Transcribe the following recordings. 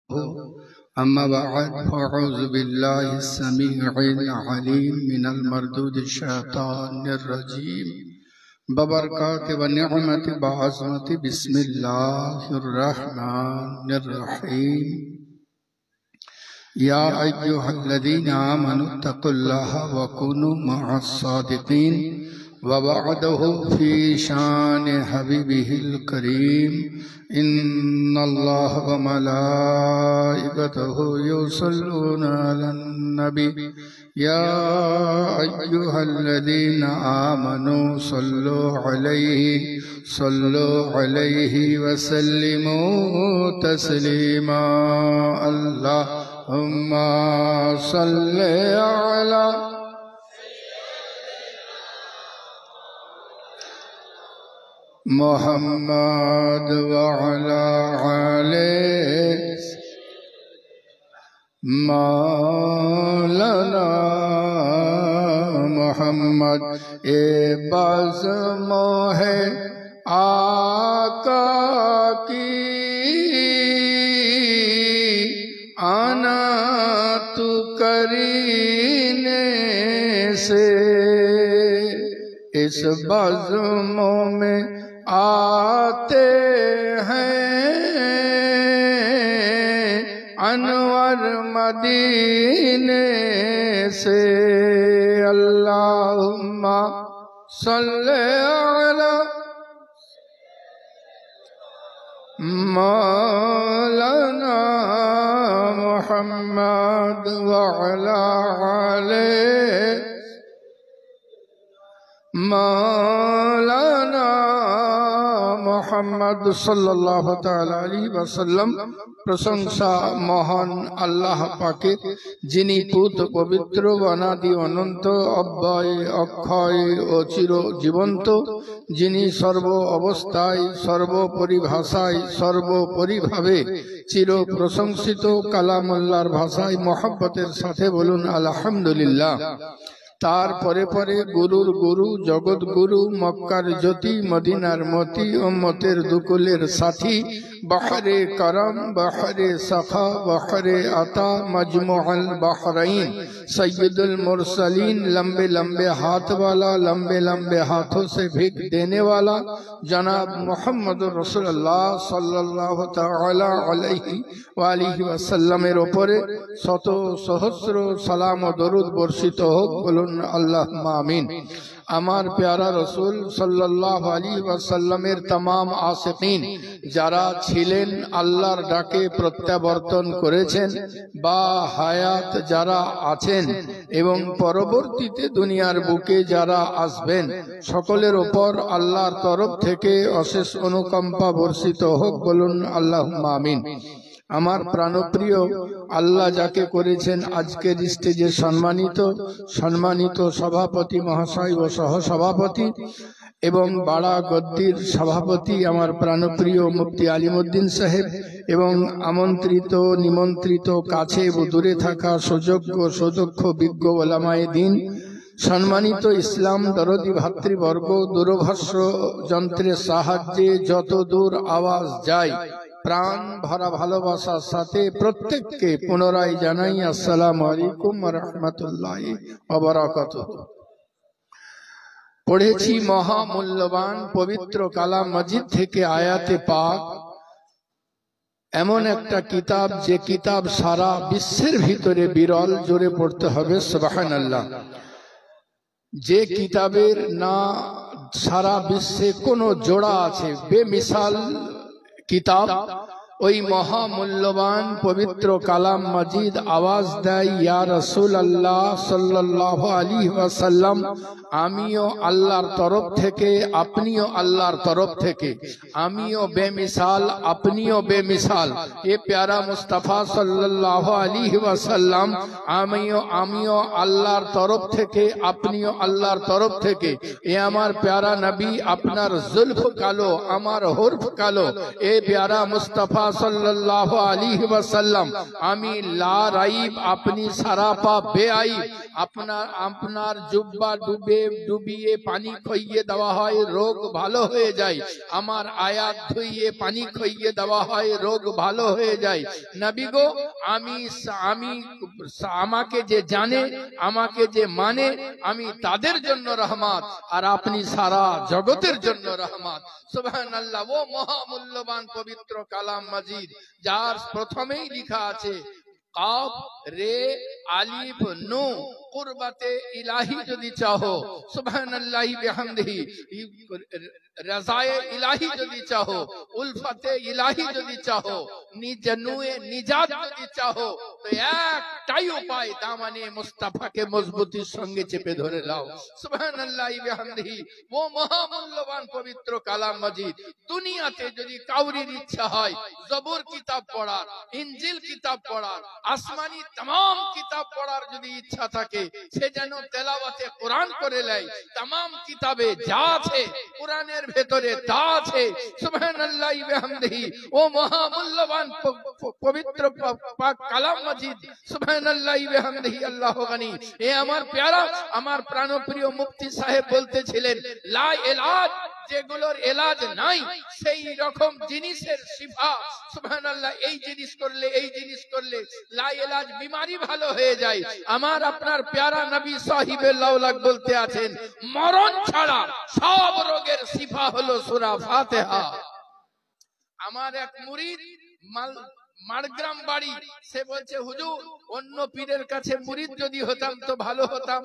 أما بعد فأعوذ بالله السميع العليم من المردود الشيطان الرجيم ببركات ونعمة بعظمة بسم الله الرحمن الرحيم يا أيها الذين آمنوا اتقوا الله وكونوا مع الصادقين ووعده في شان حبيبه الكريم إن الله وملائكته يصلون على النبي يا أيها الذين آمنوا صلوا عليه وسلموا تسليما اللهم صل على محمد وعلى آله مولانا محمد बज़्म है आका की आना तू करीने से इस बज़्म में आते हैं अनवर मदीने से अल्लाहुम्मा सल्ले अला मौलाना मुहम्मद व अला आले मौलाना मोहम्मद सल्लल्लाहु ताला अलैहि वसल्लम। प्रशंसा महान अल्लाह पाके जिनी पूत पवित्र अनादि अनंत अव्यय अक्षय और चिर जीवंत जिनी सर्व अवस्थाय सर्व परिभाषाय सर्वोपरि भावे चिर प्रशंसित कालामुल्लाहर भाषाय मोहब्बतेर साथे बोलुन अल्हम्दुलिल्लाह। तार परे परे गुरुर गुरु जगत गुरु मक्कार ज्योति मदिनार मती उम्मतेर दुकुलेर साथी बहरे करम बहरे सखा बहरे अता मजमुअल बहरैन सैयदुल मुरसलीन लंबे लंबे हाथ वाला लंबे लंबे हाथों से भीख देने वाला जनाब मोहम्मद रसूलुल्लाह सल्लल्लाहु ताला अलैहि वालिहि वसल्लमेर उपरे शत सहस्र सलाम और दरूद बर्षित होक। बोलुन अल्लाहुम्मा आमीन। আমার প্যারা রসুল সাল্লাল্লাহু আলাইহি ওয়াসাল্লামের तमाम আশিকিন যারা ছিলেন আল্লাহর ডাকে প্রত্যাবর্তন করেছেন বা হায়াত যারা আছেন এবং পরবর্তীতে দুনিয়ার বুকে যারা আসবেন সকলের উপর আল্লাহর তরফ থেকে অশেষ অনুকম্পা বর্ষিত হোক। বলুন আল্লাহুম্মা আমিন। আমার প্রাণপ্রিয় আল্লাহ যাকে করেছেন আজকের স্টেজে সম্মানিত সভাপতি মহাশয় ও সহসভাপতি এবং বাড়া গদ্দির সভাপতি আমার প্রাণপ্রিয় মুফতি আলিমউদ্দিন সাহেব এবং আমন্ত্রিত নিমন্ত্রিত কাছে ও দূরে থাকা সুযোগ্য সুদক্ষ বিজ্ঞ ওলামায়ে দ্বীন সম্মানিত ইসলাম দরদি ভাতৃবর্গ দূরভাষ যন্ত্রের সাহায্যে যত দূর আওয়াজ যায় प्राण भरा भालोबासार साथे प्रत्येकके पुनराय जानाई अस्सलामु आलैकुम व रहमतुल्लाहि व बाराकातुहू। पढ़ेছি महामूल्यवान पवित्र कालाम मजिद থেকে आयाते पाक এমন একটা কিতাব যে কিতাব সারা বিশ্বের ভিতরে বিরল জোরে পড়তে হবে সুবহানাল্লাহ। যে কিতাবের না সারা বিশ্বে কোনো জোড়া আছে বেমিসাল किताब ওই মহামূল্যবান পবিত্র কালাম মজিদ আওয়াজ দেয় ইয়া রাসূলুল্লাহ সাল্লাল্লাহু আলাইহি ওয়াসাল্লাম আমিও আল্লাহর তরফ থেকে আপনিও আল্লাহর তরফ থেকে আমিও বেমিসাল আপনিও বেমিসাল এ প্যারা মুস্তাফা সাল্লাল্লাহু আলাইহি ওয়াসাল্লাম আমিও আল্লাহর তরফ থেকে আপনিও আল্লাহর তরফ থেকে এ আমার প্যারা নবী আপনার জুলফ কালো আমার হুরফ কালো এ প্যারা মুস্তাফা सल्लल्लाहु अलैहि वसल्लम आमी ला राइब अपनी सरापा बेआईब আপনার জুব্বা ডুবিয়ে পানি খাইয়ে দেওয়া হয় রোগ ভালো হয়ে যায় আমার আয়াত ধুইয়ে পানি খাইয়ে দেওয়া হয় রোগ ভালো হয়ে যায় নবী গো আমি আমাকে যে জানে আমাকে যে মানে আমি তাদের জন্য রহমত আর আপনি সারা জগতের জন্য রহমত সুবহানাল্লাহ ও মহামূল্যবান পবিত্র কালাম মাজিদ যার প্রথমেই লেখা আছে কাফ রে আলিফ নুন কুরবাতে ইলাহি যদি চাও সুবহানাল্লাহি বিহামদিহি রাজায়ে ইলাহি যদি চাও উলফতে ইলাহি যদি চাও নিজনুয়ে নিজাত যদি চাও তো একটাই উপায় দামানে মুস্তাফাকে মজবুতির সঙ্গে চেপে ধরে নাও সুবহানাল্লাহি বিহামদিহি ও মহামূল্যবান পবিত্র কালাম মাজিদ দুনিয়াতে যদি কাউরির ইচ্ছা হয় জবুর কিতাব পড়ার ইনজিল কিতাব পড়ার আসমানি तमाम কিতাব পড়ার যদি ইচ্ছা থাকে সে যেন তেলাওয়াতে কোরআন করে নেয় तमाम কিতাবে যা আছে কোরআনের ভেতরে তা আছে সুবহানাল্লাহি বিহামদিহি ও মহামূল্যবান পবিত্র পাক কালাম মাজিদ সুবহানাল্লাহি বিহামদিহি আল্লাহু গনি এ আমার প্যারা আমার প্রাণপ্রিয় মুফতি সাহেব বলতেছিলেন লা ইলাজ যেগুলোর এলাজ নাই সেই রকম জিনিসের শিফা সুবহানাল্লাহ এই জিনিস করলে লা ইলাজ বিমারি ভালো হয়ে যায় আমার আপনার প্যারা নবী সাহিবে লাউলাক বলতে আছেন মরণ ছাড়া সব রোগের শিফা হলো সূরা ফাতিহা আমার এক মুরিদ মারগ্রাম বাড়ি সে বলছে হুজুর অন্য পীরের কাছে মুরিদ যদি হতাম তো ভালো হতাম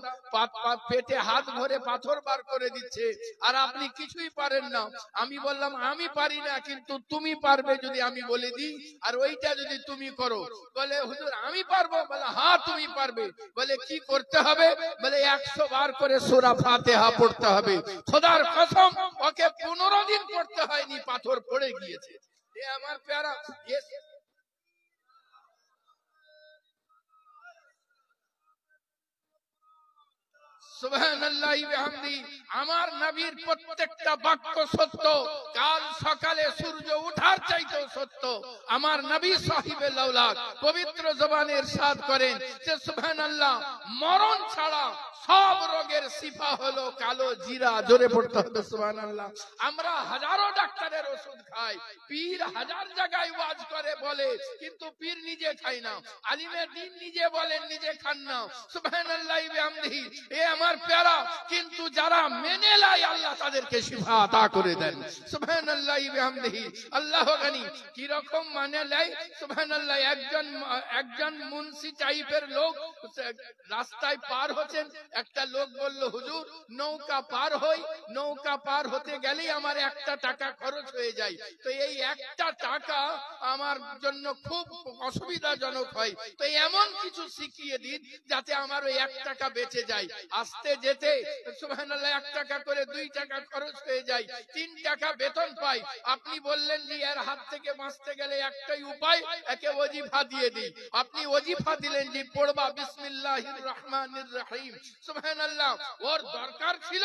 পেটে হাত ভরে পাথর বার করে দিচ্ছে আর আপনি কিছুই পারেন না আমি বললাম আমি পারি না কিন্তু তুমি পারবে যদি আমি বলে দিই আর ওইটা যদি তুমি করো বলে হুজুর আমি পারবো বলে হ্যাঁ তুমি পারবে বলে কি করতে হবে বলে 100 বার করে সূরা ফাতিহা পড়তে হবে খোদার কসম ওকে 15 দিন পড়তে হয়নি পাথর পড়ে গিয়েছে এ আমার প্যারা সুবহানাল্লাহি বিহামদি আমার নবীর প্রত্যেকটা বাক্য সত্য কাল সকালে সূর্য ওঠার চাইতেও সত্য আমার নবী সাহিবে লাউলাক পবিত্র জবানে ইরশাদ করেন যে সুবহানাল্লাহ মরণ ছাড়া সব রোগের শিফা হলো কালো জিরা জোরে পড়তে হবে সুবহানাল্লাহ আমরা হাজারো ডাক্তারের ওষুধ খাই পীর হাজার জায়গায় ওয়াজ করে বলে কিন্তু পীর নিজে খায় না আলিমে দ্বীন নিজে বলেন নিজে খান না সুবহানাল্লাহি বিহামদিহি এ আমার প্যারা কিন্তু যারা মেনে নেয় আল্লাহ তাদেরকে শিফা আতা করে দেন সুবহানাল্লাহি বিহামদিহি আল্লাহ গনি কি রকম মানে নেয় সুবহানাল্লাহ একজন মুন্সি টাইপের লোক রাস্তায় পার হচ্ছেন একটা লোক বলল হুজুর নৌকা পার হতে গেলেই আমার 1 টাকা খরচ হয়ে যায় তো এই 1 টাকা আমার জন্য খুব অসুবিধাজনক হয় তো এমন কিছু শিখিয়ে দিন যাতে আমার ওই 1 টাকা বেঁচে যায় আসতে যেতে সুবহানাল্লাহ 1 টাকা করে 2 টাকা খরচ হয়ে যায় 3 টাকা বেতন পাই আপনি বললেন যে এর হাত থেকে বাঁচতে গেলে একটাই উপায় একে ওজিফা দিয়ে দিই আপনি ওজিফা দিলেন যে পড়বা বিসমিল্লাহির রহমানির রহিম সুবহানাল্লাহ ওর দরকার ছিল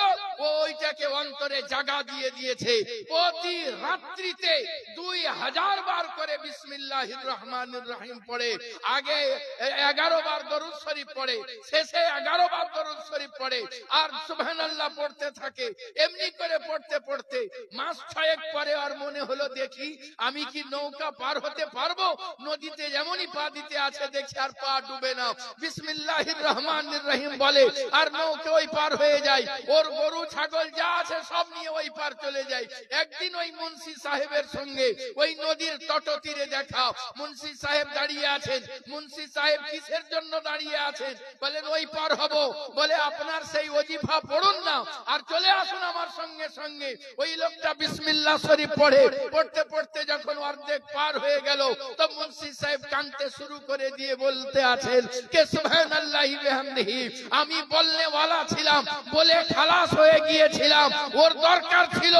ওইটাকে অন্তরে জায়গা দিয়ে দিয়েছে প্রতি রাত্রিতে 2000 বার করে বিসমিল্লাহির রহমানির রহিম পড়ে আগে 11 বার দরুদ শরীফ পড়ে শেষে 11 বার দরুদ শরীফ পড়ে আর সুবহানাল্লাহ পড়তে থাকে এমনি করে পড়তে মাস 6 পরে আর মনে হলো দেখি আমি কি নৌকা পার হতে পারবো নদীতে যেমনই পা দিতে আছে দেখি আর পা ডুবে না বিসমিল্লাহির রহমানির রহিম বলে আর নৌকা ওই পার হয়ে যায় ওর গরু ছাগল যা আছে সব নিয়ে ওই পার চলে যায় একদিন ওই মুন্সি সাহেবের সঙ্গে ওই নদীর তটতীরে দেখা মুন্সি সাহেব দাঁড়িয়ে আছেন মুন্সি সাহেব কিসের জন্য দাঁড়িয়ে আছেন বলেন ওই পার হব বলে আপনার সেই ওজিফা পড়ুন না আর চলে আসুন আমার সঙ্গে ওই লোকটা বিসমিল্লাহ শরীফ পড়তে যখন অর্ধেক পার হয়ে গেল তো মুন্সি সাহেব কাঁদতে শুরু করে দিয়ে বলতে আছেন কে সুবহানাল্লাহি বিহামদিহি আমি বলনেওয়ালা ছিলাম বলে খালাস হয়ে গিয়েছিলাম, ওর দরকার ছিল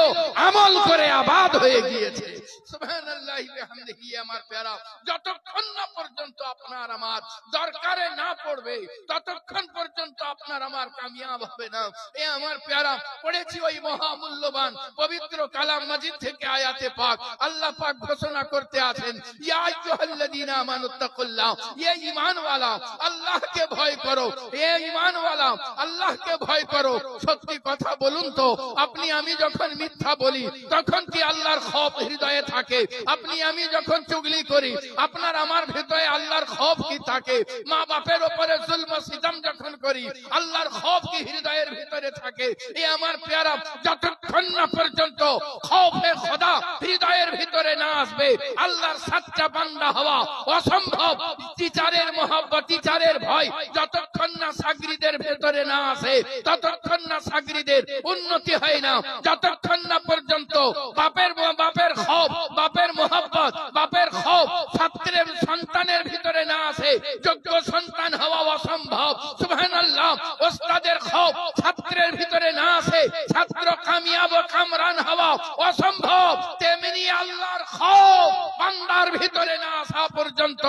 আমল করে আবাদ হয়ে গিয়েছে। সুবহানাল্লাহি বিহামদিহি। আমার প্যারা, যতক্ষণ না পর্যন্ত আপনার আমার দরকারে না পড়বে ততক্ষণ পর্যন্ত আপনার আমার কামিয়াব হবে না। এ আমার প্যারা, পড়েছি ওই মহামূল্যবান পবিত্র কালাম মাজিদ থেকে আয়াতে পাক। আল্লাহ পাক ঘোষণা করতে আছেন, ইয়া আইয়ুহাল্লাযীনা আমানুত্তাকুল্লাহ, ইয়ে ঈমানওয়ালা আল্লাহকে ভয় করো, এ ঈমানওয়ালা আল্লাহকে ভয় করো। সত্যি কথা বলুন তো, আপনি আমি যখন মিথ্যা বলি তখন কি আল্লাহর খৌফ হৃদয়ে থাকে? আপনি আমি যখন চুগলি করি আপনার আমার ভেতরে আল্লাহর খৌফ কি থাকে? মা বাপের উপরে জুলম সিতম যখন করি আল্লাহর খৌফ কি হৃদয়ের ভিতরে থাকে? এ আমার প্যারা, যতক্ষণ না পর্যন্ত খৌফে খোদা হৃদয়ের ভিতরে না আসবে আল্লাহর সাচ্চা বান্দা হওয়া অসম্ভব। টিচারের মহব্বত, টিচারের ভয় যতক্ষণ না সাগরিদের ভেতরে না আসে ততক্ষণ না সাগরিদের উন্নতি হয় না। যতক্ষণ না পর্যন্ত বাপের খৌফ, বাপের মহব্বত, বাপের খৌফ ছাত্রের সন্তানের ভিতরে না আসে যোগ্য সন্তান হওয়া অসম্ভব। সুবহানাল্লাহ। ওস্তাদের খৌফ ছাত্রের ভিতরে না আসে ছাত্র কামিয়াব ও কামরান হওয়া অসম্ভব। তেমনি আল্লাহর খৌফ বান্দার ভিতরে না আসা পর্যন্ত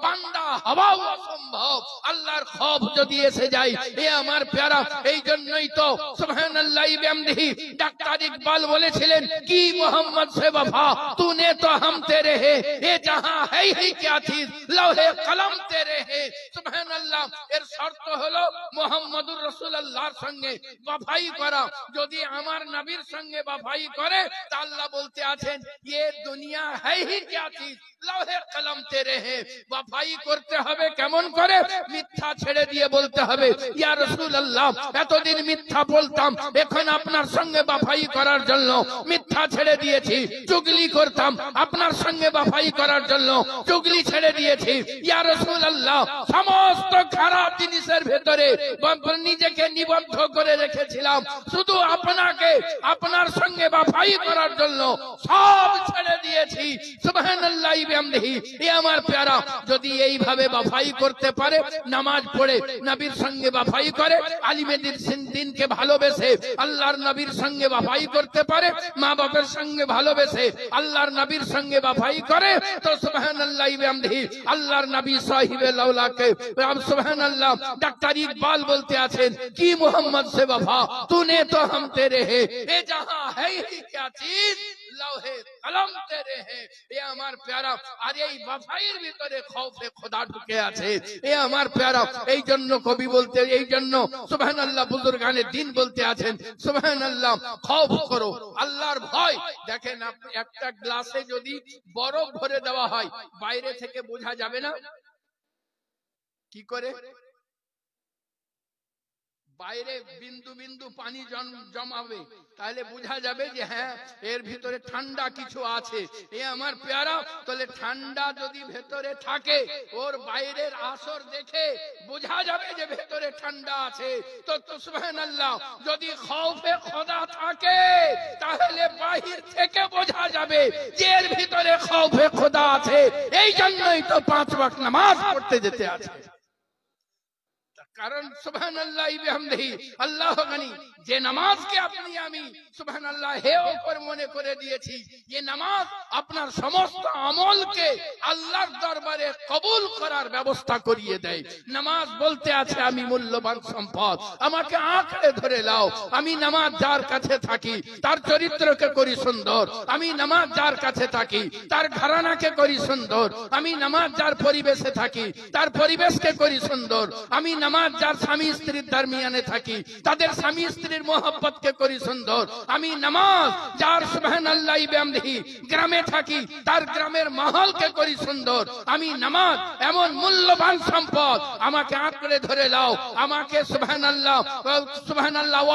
বান্দা হওয়াও অসম্ভব। আল্লাহর খৌফ যদি এসে যায়, এ আমার প্যারা, এই জন্যই তো সুবহানাল্লাহি বিহামদিহি ডাক্তার ইকবাল বলেছিলেন, কি মোহাম্মদ সে वफा तूने तो हम तेरे है, ये जहां है ही क्या चीज लौहे कलम तेरे है। সুবহানাল্লাহ। এর শর্ত হলো মুহাম্মদুর রাসূলুল্লাহর সঙ্গে ওয়াফাই করা। যদি আমার নবীর সঙ্গে ওয়াফাই করে তা আল্লাহ বলতে আছেন, ये दुनिया है ही क्या चीज লৌহে কলম তেরে হে। ওয়াফাই করতে হবে কেমন করে? মিথ্যা ছেড়ে দিয়ে বলতে হবে, ইয়া রাসূলুল্লাহ এতদিন মিথ্যা বলতাম, এখন আপনার সঙ্গে ওয়াফাই করার জন্য মিথ্যা ছেড়ে দিয়েছি। চুগলি করতাম, আপনার সঙ্গে ওয়াফাই করার জন্য চুগলি ছেড়ে দিয়েছি। ইয়া রাসূলুল্লাহ সমস্ত খারাপ জিনিসের ভেতরে নিজেকে নিবদ্ধ করে রেখেছিলাম, শুধু আপনাকে আপনার সঙ্গে ওয়াফাই করার জন্য সব ছেড়ে দিয়েছি। সুবহানাল্লাহি বিহামদিহি। এ আমার প্যারা, যদি এইভাবে ওয়াফাই করতে পারে, নামাজ পড়ে নবীর সঙ্গে ওয়াফাই করে, আলিমেদের দিনকে ভালোবেসে আল্লাহর নবীর সঙ্গে ওয়াফাই করতে পারে, মা বাবার সঙ্গে ভালোবেসে আল্লাহর নবীর সঙ্গে ওয়াফাই করে, তো সুবহানাল্লাহি বিহামদিহি আল্লাহর নবী সাহিবে লাউলাকে সুবহানাল্লাহ ডাক্তার ইকবাল বলতে আছেন, কি মোহাম্মদ সে वफा तूने तो हम तेरे है, ये जहां है ही क्या चीज লৌহে কলম তেরে হে। এ আমার প্যারা, আর এই ওয়াফাইয়ের ভিতরে খৌফে খোদা ঢুকে আছে। এ আমার প্যারা, এই জন্য কবি বলতে, এই জন্য সুবহানাল্লাহ বুজুর্গানে দিন বলতে আছেন, সুবহানাল্লাহ খৌফ করো, আল্লাহর ভয়। দেখেন একটা গ্লাসে যদি বরফ ভরে দেওয়া হয় বাইরে থেকে বোঝা যাবে না? কি করে? বাইরে বিন্দু বিন্দু পানি জমাবে, তাহলে বোঝা যাবে যে হ্যাঁ এর ভিতরে ঠান্ডা কিছু আছে। এ আমার প্যারা, তাহলে ঠান্ডা যদি ভেতরে থাকে, ওর বাইরের আসর দেখে বোঝা যাবে যে ভেতরে ঠান্ডা আছে। তো সুবহানাল্লাহ যদি খৌফে খোদা থাকে তাহলে বাহির থেকে বোঝা যাবে যে এর ভিতরে খৌফে খোদা আছে। এই জন্যই তো 5 ওয়াক্ত নামাজ পড়তে যেতে আছে। কারণ সুবহানাল্লাহি বিহামদিহি আল্লাহ গানি, যে নামাজকে আপনি আমি সুবহানাল্লাহ হে উপর মনে করে দিয়েছি, এই নামাজ আপনার সমস্ত আমলকে আল্লাহর দরবারে কবুল করার ব্যবস্থা করিয়ে দেয়। নামাজ বলতে আছে, আমি মূল্যবান সম্পদ, আমাকে আঁকড়ে ধরে লাও। আমি নামাজ যার কাছে থাকি তার চরিত্রকে করি সুন্দর, আমি নামাজ যার কাছে থাকি তার ঘরানাকে করি সুন্দর, আমি নামাজ যার পরিবেশে থাকি তার পরিবেশকে করি সুন্দর, আমি নামাজ যার স্বামী স্ত্রীর দরমিয়ানে থাকি তাদের স্বামী স্ত্রীর মোহব্বতকে করি সুন্দর, আমি নামাজ যার সুবহানাল্লাহি বিহামদিহি গ্রামে থাকি তার গ্রামের মাহলকে করি সুন্দর, আমি নামাজ এমন মূল্যবান সম্পদ, আমাকে আঁকড়ে ধরে লাও, আমাকে সুবহানাল্লাহ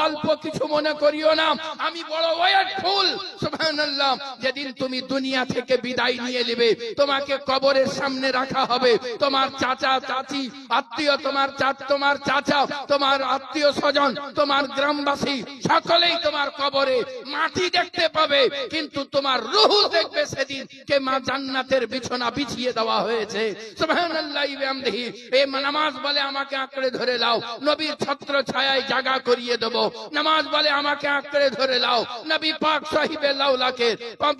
অল্প কিছু মনে করিও না, আমি বড় ওয়েটফুল। সুবহানাল্লাহ যেদিন তুমি দুনিয়া থেকে বিদায় নিয়ে নেবে, তোমাকে কবরের সামনে রাখা হবে, তোমার চাচা চাচি আত্মীয়, তোমার তোমার চাচা, তোমার আত্মীয় স্বজন, তোমার গ্রামবাসী সকলেই তোমার কবরে মাটি দেখতে পাবে, কিন্তু তোমার রূহ দেখবে সেদিন কে মা জান্নাতের বিছানা বিছিয়ে দেওয়া হয়েছে। সুবহানাল্লাহি ওয়া বিহামদিহি। এই নামাজ বলে আমাকে আঁকড়ে ধরে লাও, নবীর ছত্র ছায়ায় জাগা করিয়ে দেব। নামাজ বলে আমাকে আঁকড়ে ধরে লাও, নবী পাক সাহিবে লাউলাকে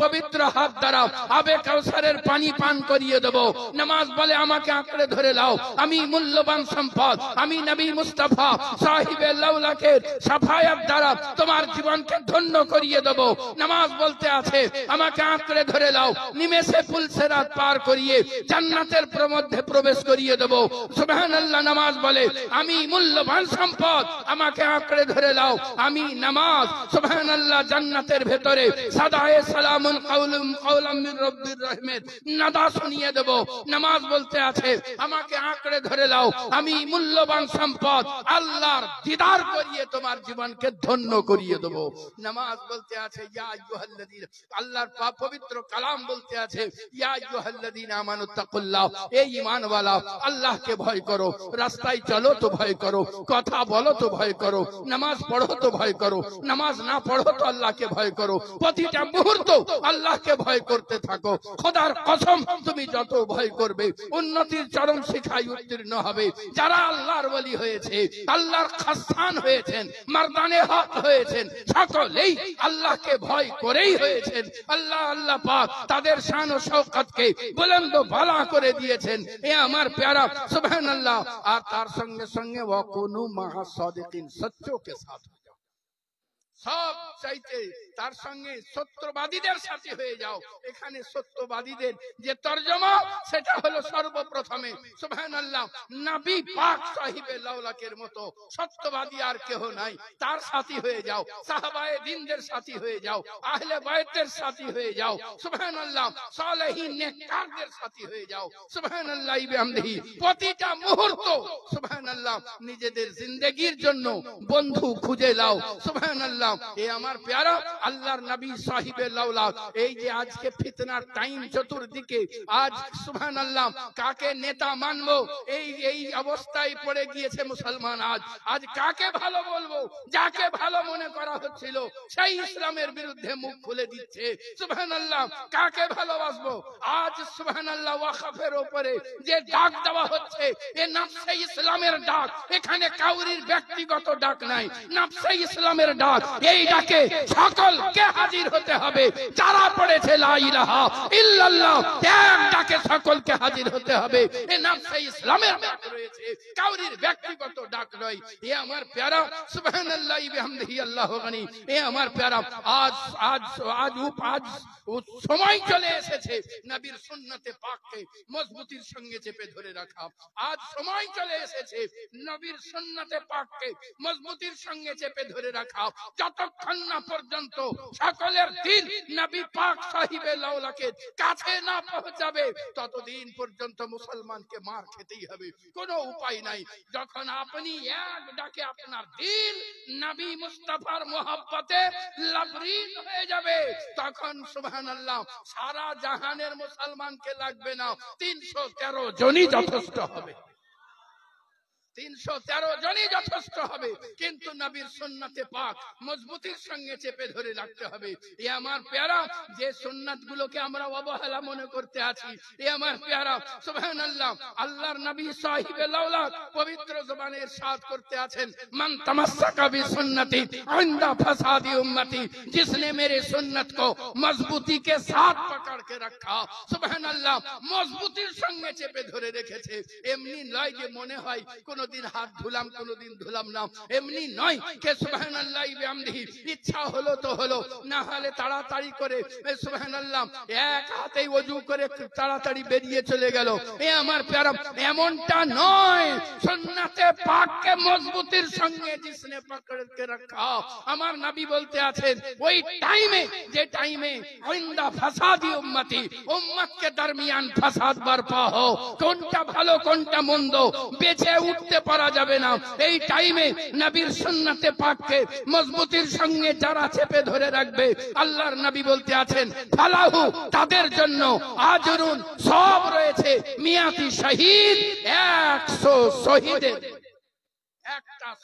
পবিত্র হাত দ্বারা আবে কাউসারের পানি পান করিয়ে দেব। নামাজ বলে আমাকে আঁকড়ে ধরে লাও, আমি মূল্যবান সম্পদ, আমি নবী মুস্তাফা সাহিবে লাউলাকে সাফায়াত দ্বারা তোমার জীবনকে ধন্য করিয়ে দেব। নামাজ বলতে আছে আমাকে আঁকড়ে ধরে লাও, নিমেষে পুলসেরাত পার করিয়ে জান্নাতের মধ্যে প্রবেশ করিয়ে দেব। সুবহানাল্লাহ। নামাজ বলে আমি মূল্যবান সম্পদ, আমাকে আঁকড়ে ধরে লাও, আমি নামাজ সুবহানাল্লাহ জান্নাতের ভেতরে সাদায়ে সালামুন কাওলাম মির রব্বির রহিমের নাদা শুনিয়ে দেব। নামাজ বলতে আছে আমাকে আঁকড়ে ধরে লাও, আমি মূল্যবান সম্পদ, আল্লাহর দিদার করিয়ে তোমার জীবনকে ধন্য করিয়ে দেব। নামাজ বলতে আছে ইয়া আইয়ুহাল্লাযীনা, আল্লাহর পবিত্র কালাম বলতে আছে ইয়া আইয়ুহাল্লাযীনা আমানুত্তাকুল্লাহ, এই ঈমানওয়ালা আল্লাহকে ভয় করো, রাস্তায় চলো তো ভয় করো, কথা বলো তো ভয় করো, নামাজ পড়ো তো ভয় করো, নামাজ না পড়ো তো আল্লাহকে ভয় করো, প্রতিটা মুহূর্ত আল্লাহকে ভয় করতে থাকো। খোদার কসম তুমি যত ভয় করবে উন্নতির চরম শিখায় উত্তীর্ণ হবে। যারা আল্লাহর ওলি হয়েছে, আল্লাহর খাসসান হয়েছেন, মারদানে হক হয়েছেন, সকলেই আল্লাহকে ভয় করেই হয়েছেন। আল্লাহ আল্লাহ পাক তাদের শান ও শওকতকে বুলন্দ বালা করে দিয়েছেন। এ আমার প্যারা সুবহানাল্লাহ। আর তার সঙ্গে সঙ্গে ওয়াকুনু মা'আস সাদিকিন, সচ্চোं के साथ সব চাইতে তার সঙ্গে সত্যবাদীদের সাথে হয়ে যাও। এখানে সত্যবাদীদের যে তরজমা সেটা হলো সর্বপ্রথমে সুবহানাল্লাহ নবী পাক সাহিবে লাউলাকের মতো সত্যবাদী আর কেহ নাই, তার সাথী হয়ে যাও, সাহাবায়ে দ্বীনদের সাথী হয়ে যাও, আহলে বাইতের সাথী হয়ে যাও, সুবহানাল্লাহ সালেহীন নেককারদের সাথী হয়ে যাও। সুবহানাল্লাহি বিহামদিহি। প্রতিটা মুহূর্ত সুবহানাল্লাহ নিজেদের জিন্দেগির জন্য বন্ধু খুঁজে লাও। সুবহানাল্লাহ। এ আমার প্যারা আল্লাহর নবী সাহিবে লাউলা। এই যে আজকে ফিতনার টাইম চতুর্দিকে, আজ সুবহানাল্লাহ কাকে নেতা মানবো এই অবস্থায় পড়ে গিয়েছে মুসলমান। আজ কাকে ভালো বলবো, যাকে ভালো মনে করা হচ্ছিল সেই ইসলামের বিরুদ্ধে মুখ খুলে দিচ্ছে। সুবহানাল্লাহ কাকে ভালোবাসবো? আজ সুবহানাল্লাহ ওয়াকফের উপরে যে ডাক দেওয়া হচ্ছে এ নফসে ইসলামের ডাক, এখানে কাউরির ব্যক্তিগত ডাক নাই, নফসে ইসলামের ডাক। এই ডাকে সকলকে হাজির হতে হবে। যারা পড়েছে লা ইলাহা ইল্লাল্লাহ, এক ডাকে সকলকে হাজির হতে হবে। এ নফসে ইসলামের ডাক রয়েছে, কাউরির ব্যক্তিগত ডাক নয়। এ আমার প্যারা সুবহানাল্লাহি বিহামদিহি আল্লাহু গনি। এ আমার প্যারা আজ সময় চলে এসেছে নবীর সুন্নতে পাককে মজবুতির সঙ্গে চেপে ধরে রাখা। আজ সময় চলে এসেছে নবীর সুন্নতে পাককে মজবুতির সঙ্গে চেপে ধরে রাখা। যতক্ষণ না পর্যন্ত সকলের দিল নবী পাক সাহিবে লাউলাকে কাছে না পৌঁছাবে ততদিন পর্যন্ত মুসলমানকে মার খেতেই হবে, কোনো উপায় নাই। যখন আপনি এক ডাকে আপনার দিল নবী মুস্তাফার মোহাব্বতে লবরেজ হয়ে যাবে, তখন সুবহানাল্লাহ সারা জাহানের মুসলমানকে লাগবে না, 313 জনই যথেষ্ট হবে। 313 জনই যথেষ্ট হবে। কিন্তু নবীর সুন্নতে পাক মজবুতির সঙ্গে চেপে ধরে রাখতে হবে। এ আমার প্যারা যে সুন্নাত গুলোকে আমরা অবহেলা মনে করতে আছি, এ আমার প্যারা সুবহানাল্লাহ আল্লাহর নবী সাহিবে লাউলা পবিত্র জবানে ইরশাদ করতে আছেন মান তামাসসাকা বি সুন্নতি ইনদা ফাসাদি উম্মতি, जिसने मेरे सुन्नत को मजबूती के साथ पकड़ के रखा। সুবহানাল্লাহ মজবুতির সঙ্গে চেপে ধরে রেখেছে। এমনি নয় যে মনে হয় কোন কোনদিন হাত ধুলাম কোনদিন ধুলাম না, এমনি নয় কে সুবহানাল্লাহ বিহামদিহি ইচ্ছা হলো তো হলো, না হলে তাড়াতাড়ি করে সুবহানাল্লাহ এক হাতেই ওযু করে তাড়াতাড়ি বেরিয়ে চলে গেল। এ আমার প্যারা এমনটা নয়। সুন্নাতে পাককে মজবুতির সঙ্গে जिसने पकड़ के रखा, আমার নবী বলতে আছেন ওই টাইমে যে টাইমে ইনদা ফাসাদি উম্মতি, উম্মত के दरमियान ফাসাদ बर्पा हो, কোনটা ভালো কোনটা মন্দ বেঁচে উঠতে পারা যাবে না। এই টাইমে নবীর সুন্নতে পাককে মজবুতির সঙ্গে যারা চেপে ধরে রাখবে, আল্লাহর নবী বলতে আছেন ফালাহু, তাদের জন্য আজরুন সব রয়েছে, মিয়াতি শহীদ 100 শহীদের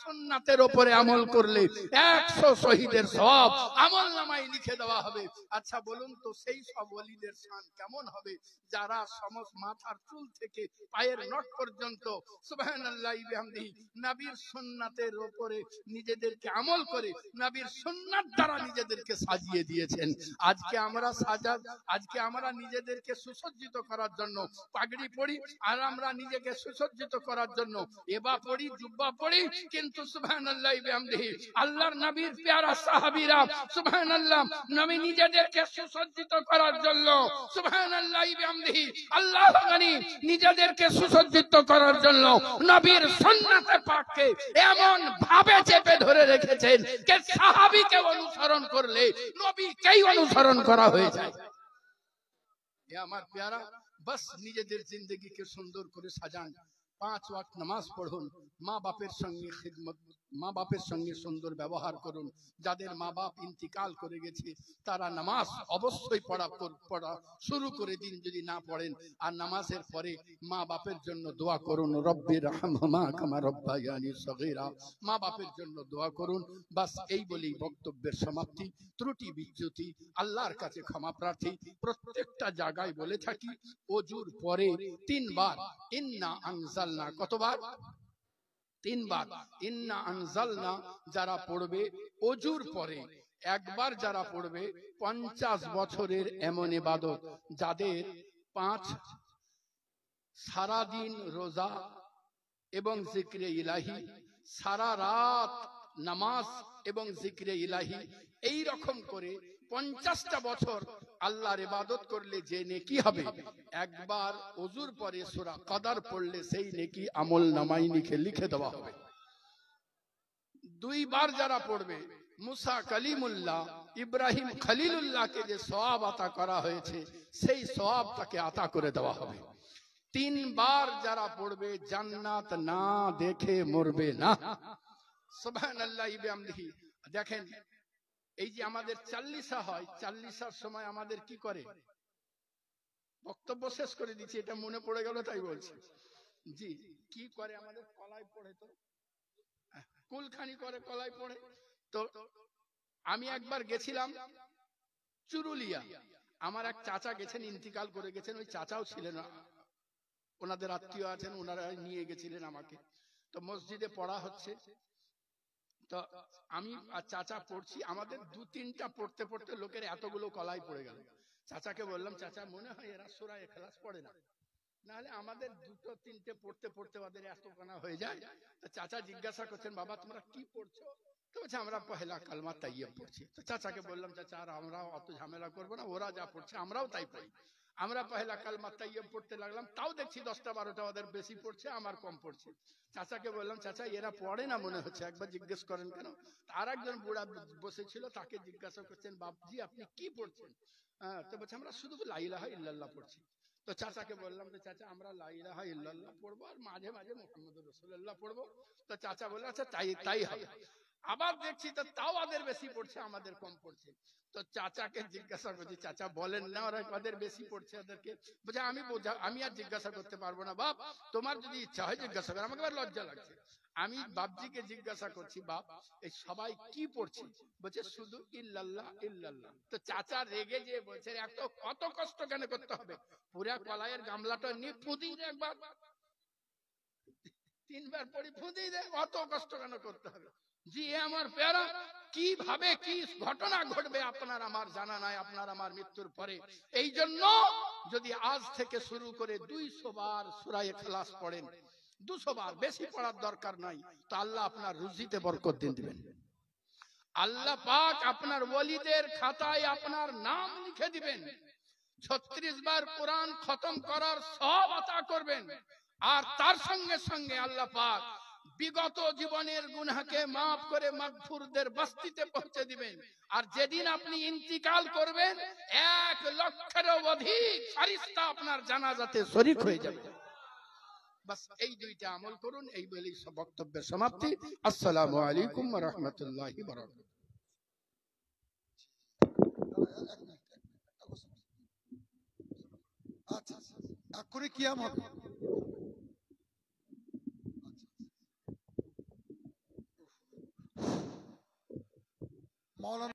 সুন্নাতের উপরে আমল করলে 100 শহীদের সওয়াব আমলনামায় লিখে দেওয়া হবে। আচ্ছা বলুন তো সেই সব ওলিদের শান কেমন হবে যারা সমস্ত মাথার চুল থেকে পায়ের নখ পর্যন্ত সুবহানাল্লাহি বিহামদিহি নবীর সুন্নাতের উপরে নিজেদেরকে আমল করে নবীর সুন্নাত দ্বারা নিজেদেরকে সাজিয়ে দিয়েছেন। আজকে আমরা নিজেদেরকে সুসজ্জিত করার জন্য পাগড়ি পরি, আর আমরা নিজেকে সুসজ্জিত করার জন্য এবা পরি, জুব্বা পরি, কিন্তু সুবহানাল্লাহি বিহামদিহি আল্লাহর নবীর প্যারা সাহাবীরা সুবহানাল্লাহ নবী নিজেদেরকে সুসজ্জিত করার জন্য সুবহানাল্লাহি বিহামদিহি আল্লাহ গানি নিজেদেরকে সুসজ্জিত করার জন্য নবীর সুন্নাতে পাককে এমন ভাবে চেপে ধরে রেখেছেন যে সাহাবীকে অনুসরণ করলে নবীকেই অনুসরণ করা হয়ে যায়। এ আমার প্যারা, বাস নিজেদের জিন্দগিকে সুন্দর করে সাজান, 5 ওয়াক্ত নামাজ পড়ুন, মা বাপের সঙ্গে খিদমত, মা বাপের সঙ্গে সুন্দর ব্যবহার করুন। যাদের মা বাপ ইন্তিকাল করে গেছে তারা নামাজ অবশ্যই পড়া শুরু করে দিন যদি না পড়েন। আর নামাজের পরে মা বাপের জন্য দোয়া করুন, রব্বি রহমহুমা কামা রব্বায়ানি সগীরা, মা বাপের জন্য দোয়া করুন। বাস এই বলেই বক্তব্যের সমাপ্তি। ত্রুটি বিচ্যুতি আল্লাহর কাছে ক্ষমা প্রার্থী। প্রত্যেকটা জায়গায় বলে থাকি ওযুর পরে 3 বার ইন্না আনজালনা, কতবার? 3 বার ইন্না আনজালনা যারা পড়বে ওযুর পরে, একবার যারা পড়বে 50 বছরের এমন ইবাদত। যাদের 5 সারা দিন রোজা এবং জিক্রে ইলাহি, সারা রাত নামাজ এবং জিক্রে ইলাহি, এই রকম করে 50টা বছর আল্লাহর ইবাদত করলে যে নেকি হবে, একবার ওযুর পরে সূরা কদর পড়লে সেই নেকি আমল নামায় লিখে দেওয়া হবে। 2 বার যারা পড়বে মুসা কালিমুল্লাহ, ইব্রাহিম খলিলুল্লাহকে যে সওয়াব আতা করা হয়েছে সেই সওয়াব তাকে আতা করে দেওয়া হবে। 3 বার যারা পড়বে জান্নাত না দেখে মরবে না। সুবহানাল্লাহি বিহামদিহি। দেখেন এই যে আমাদের চাল্লিশা হয়, চাল্লিশার সময় আমাদের কি করে? বক্তব্য শেষ করে দিচ্ছি, এটা মনে পড়ে গেল তাই বলছি। জি, কি করে আমাদের? কলাই পড়ে, তো কুলখানি করে, কলাই পড়ে। তো আমি একবার গেছিলাম চুরুলিয়া, আমার এক চাচা গেছেন, ইন্তিকাল করে গেছেন, ওই চাচাও ছিলেন, ওনাদের আত্মীয় আছেন, ওনারা নিয়ে গেছিলেন আমাকে। তো মসজিদে পড়া হচ্ছে, তো আমি আর চাচা পড়ছি, আমাদের 2-3টা পড়তে পড়তে লোকের এতগুলো কলাই পড়ে গেল। চাচাকে বললাম, চাচা মনে হয় এরা সূরা ইখলাস পড়ে না, নাহলে আমাদের 2-3টে পড়তে পড়তে ওদের এত কানা হয়ে যায়। তো চাচা জিজ্ঞাসা করছেন, বাবা তোমরা কি পড়ছো? তো বলছে আমরা পহেলা কালমা তাইয়্যিব পড়ছি। তো চাচাকে বললাম, চাচা আর আমরাও অত ঝামেলা করবো না, ওরা যা পড়ছে আমরাও তাই পড়ি। আমরা পহেলা কালমা তাইয়্যিব পড়তে লাগলাম, তাও দেখছি 10টা-12টা ওদের বেশি পড়ছে, আমার কম পড়ছে। চাচাকে বললাম, চাচা এরা পড়ে না মনে হচ্ছে, একবার জিজ্ঞেস করেন কেন? আর একজন বুড়া বসেছিল, তাকে জিজ্ঞাসা করছেন, বাপজি আপনি কি পড়ছেন? তো বলছে আমরা শুধু লা ইলাহা ইল্লাল্লাহ পড়ছি। তো চাচাকে বললাম, যে চাচা আমরা লা ইলাহা ইল্লাল্লাহ পড়বো আর মাঝে মাঝে মুহাম্মদুর রাসূলুল্লাহ পড়বো। তো চাচা বলল, আচ্ছা তাই হবে। আবার দেখছি তো তাও ওদের বেশি পড়ছে, আমাদের কম পড়ছে। তো চাচাকে জিজ্ঞাসা করছি, চাচা বলেন না ওরা ওদের বেশি পড়ছে ওদেরকে? বলছে আমি আর জিজ্ঞাসা করতে পারবো না বাপ, তোমার যদি ইচ্ছা হয় জিজ্ঞাসা করো। আমাকে আবার লজ্জা লাগছে। আমি বাপজিকে জিজ্ঞাসা করছি, বাপ এই সবাই কি পড়ছে? বলছে শুধু ইল্লাল্লাহ ইল্লাল্লাহ। তো চাচা রেগে যে বলছে, কত কষ্ট কেন করতে হবে? পুরা কলাইয়ের গামলাটা নিয়ে ফুঁদি দে একবার, 3 বার পড়ি ফুঁদি দে, অত কষ্ট কেন করতে হবে? জি আমার প্যারা, কিভাবে কি ঘটনা ঘটবে আপনার আমার জানা নাই, আপনার আমার মৃত্যুর পরে। এই জন্য যদি আজ থেকে শুরু করে 200 বার সূরা ইখলাস পড়েন, 200 বার, বেশি পড়ার দরকার নাই, তো আল্লাহ আপনার রুজিতে বরকত দিবেন। আল্লাহ পাক আপনার ওলিদের খাতায় আপনার নাম লিখে দিবেন। 36 বার কোরআন খতম করার সওয়াব আতা করবেন। আর তার সঙ্গে সঙ্গে আল্লাহ পাক বিগত জীবনের গুনাহকে মাফ করে মাগফুরদের বস্তিতে পৌঁছে দিবেন। আর যেদিন আপনি ইন্তিকাল করবেন 1 লক্ষেরও অধিক ফেরেশতা আপনার জানাজাতে শরীক হয়ে যাবে। বাস এই 2টা আমল করুন, এই বলেই বক্তব্যের সমাপ্তি। আসসালামু আলাইকুম ওয়া রাহমাতুল্লাহি ওয়া বারাকাতুহু। আচ্ছা এক্ষুনি কিয়াম হবে। মাওলানা